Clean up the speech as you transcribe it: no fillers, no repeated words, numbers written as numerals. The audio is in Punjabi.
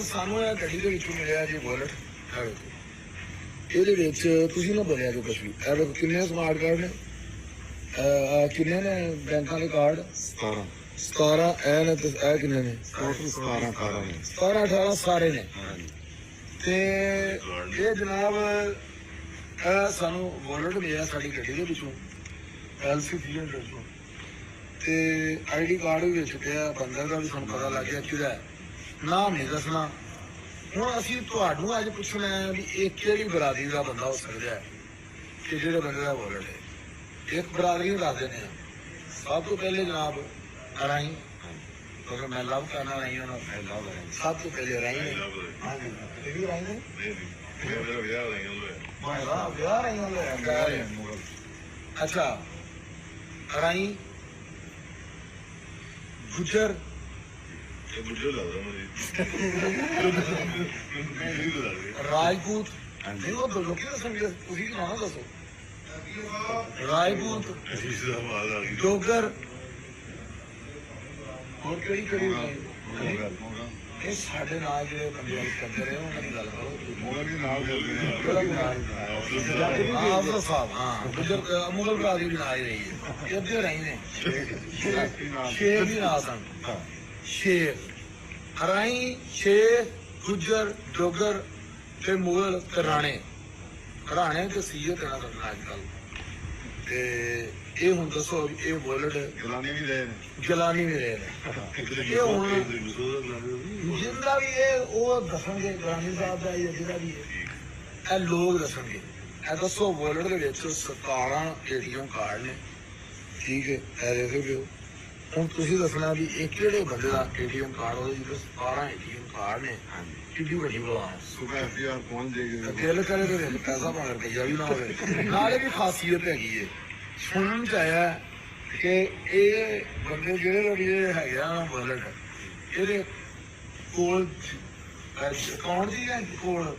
ਸਾਨੂੰ ਇਹ ਗੱਡੀ ਦੇ ਵਿੱਚੋਂ ਮਿਲਿਆ ਜੀ ਵਾਲਟ। ਇਹਦੇ ਵਿੱਚ ਤੁਸੀਂ ਨਾ ਬੋਲਿਆ ਜੋ ਕੁਛ ਵੀ। ਇਹ ਵੇਖੋ ਕਿੰਨੇ ਸਮਾਰਟ ਕਾਰਡ ਨੇ, ਕਿੰਨੇ ਨੇ ਬੈਂਕਾਂ ਦੇ ਕਾਰਡ? 17 ਇਹ ਨੇ ਤੇ ਇਹ ਕਿੰਨੇ ਨੇ? 17 18 ਸਾਰੇ ਨੇ। ਤੇ ਇਹ ਜਨਾਬ ਇਹ ਸਾਨੂੰ ਵਾਲਟ ਮਿਲਿਆ ਸਾਡੀ ਗੱਡੀ ਦੇ ਵਿੱਚੋਂ, LC ਸਿਲੰਡਰ ਤੋਂ। ਤੇ ID ਕਾਰਡ ਵੀ ਵਿੱਚ ਪਿਆ, ਬੰਦੇ ਦਾ ਵੀ ਸਾਨੂੰ ਪਤਾ ਲੱਗ ਗਿਆ ਕਿਹਦਾ ਹੈ, ਨਾਮ ਨਹੀਂ ਦੱਸਣਾ। ਹੁਣ ਅਸੀਂ ਤੁਹਾਨੂੰ ਅੱਜ ਪੁੱਛਣਾ ਹੈ ਵੀ ਇਹ ਕਿਹੜੀ ਬਰਾਦਰੀ ਦਾ ਬੰਦਾ ਹੋ ਸਕਦਾ ਹੈ ਕਿ ਜਿਹੜੇ ਬੰਦੇ ਦਾ ਵਾਲਟ ਹੈ। ਇੱਕ ਬਰਾਦਰੀ ਨੂੰ ਦੱਸ ਦਿੰਦੇ ਹਾਂ। ਸਭ ਤੋਂ ਪਹਿਲੇ ਜਨਾਬ ਰਾਈ, ਕਿਉਂਕਿ ਮੈਂ ਲਵ ਕਰਨਾ ਰਾਈ ਉਹਨਾਂ ਨੂੰ, ਸਭ ਤੋਂ ਪਹਿਲੇ ਰਾਈ ਨੇ। ਹਾਂਜੀ ਇਹ ਵੀ ਰਾਈ ਨੇ। ਵਿਆਹ ਰਾਈ ਨਾਲ। ਅੱਛਾ ਰਾਈ ਗੁੱਜਰ ਰਾਜਪੂਤ ਨਹੀਂ, ਉਹ ਲੋਕੀ ਦੱਸਣਗੇ, ਤੁਸੀਂ ਨਾ ਦੱਸੋ। ਰਾਜਪੂਤ, ਡੋਗਰ, ਹੋਰ ਕਿਹੜੀ ਕਿਹੜੀ? ਇਹ ਸਾਡੇ ਨਾਲ ਜਿਹੜੇ ਬੰਦੇ ਕਰਦੇ ਰਹੇ ਉਹਨਾਂ ਦੀ ਗੱਲ ਕਰੋ। ਆਫਰ ਸਾਹਿਬ, ਹਾਂ ਗੁੱਜਰ ਮੁਗਲ ਬਰਾਦਰੀ ਵੀ ਨਾਲ ਹੀ ਰਹੀ ਹੈ, ਇੱਥੇ ਰਹੀ ਨੇ। ਸ਼ੇਰ ਵੀ ਨਾਲ ਸਨ, ਸ਼ੇਰ ਰਾਈ, ਸ਼ੇਰ, ਗੁੱਜਰ, ਡੋਗਰ ਤੇ ਮੁਗਲ ਤੇ ਰਾਣੇ। ਰਾਣੇ ਤੇ ਸੀਏ ਕਹਿਣਾ ਕਰਨਾ ਅੱਜ ਕੱਲ। ਤੇ ਇਹ ਹੁਣ ਦੱਸੋ ਇਹ ਵਾਲਟ ਜਲਾਨੀ ਵੀ ਰਹੇ ਨੇ, ਜਲਾਨੀ ਵੀ ਰਹੇ ਨੇ। ਇਹ ਹੁਣ ਜਿੰਦਾ ਵੀ ਇਹ ਉਹ ਦੱਸਣਗੇ, ਗ੍ਰਾਮੀ ਸਾਹਿਬ ਦਾ ਜਿਹੜਾ ਵੀ ਇਹ ਲੋਕ ਦੱਸਣਗੇ। ਇਹ ਦੱਸੋ ਵਾਲਟ ਦੇ ਵਿੱਚ 17 ATM ਕਾਰਡ ਨੇ, ਠੀਕ ਹੈ? ਇਹ ਦੇਖੋ ਵੀ ਹੁਣ ਤੁਸੀਂ ਦੱਸਣਾ ਵੀ ਇਹ ਕਿਹੜੇ ਬੰਦੇ ਦਾ ATM ਕਾਰਡ ਹੋਵੇ ਜਿਹਦੇ 17 ATM ਕਾਰਡ ਨੇ। ਕਿੱਡੀ ਵੱਡੀ ਬਲਾ ਸੁਬਹ FDR ਪਹੁੰਚ ਜਾਏਗੀ। ਦਿਲ ਕਰੇ ਤੇ ਪੈਸਾ ਭਾਵੇਂ ਰੁਪਈਆ ਵੀ ਨਾ ਹੋਵੇ। ਨਾਲੇ ਵੀ ਖਾਸੀਅਤ ਹੈਗੀ ਹੈ, ਸੁਣਨ ਚ ਆਇਆ ਕਿ ਇਹ ਬੰਦੇ ਜਿਹੜੇ ਵੀ ਇਹ ਹੈਗੇ ਆ ਵਾਲਟ, ਇਹਦੇ ਕੋਲ ਅਕਾਊਂਟ ਦੀ ਹੈ ਕੋਲ